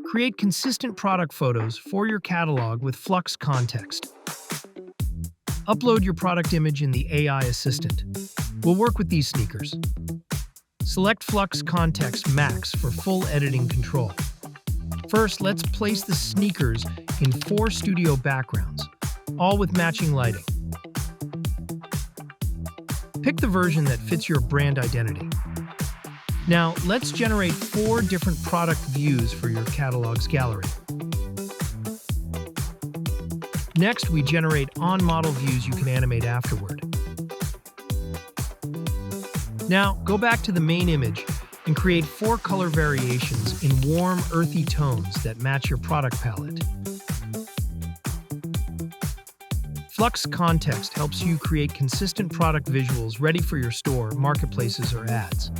Create consistent product photos for your catalog with Flux Kontext. Upload your product image in the AI assistant. We'll work with these sneakers. Select Flux Kontext Max for full editing control. First, let's place the sneakers in 4 studio backgrounds, all with matching lighting. Pick the version that fits your brand identity. Now, let's generate 4 different product views for your catalog's gallery. Next, we generate on-model views you can animate afterward. Now, go back to the main image and create 4 color variations in warm, earthy tones that match your product palette. Flux Kontext helps you create consistent product visuals ready for your store, marketplaces, or ads.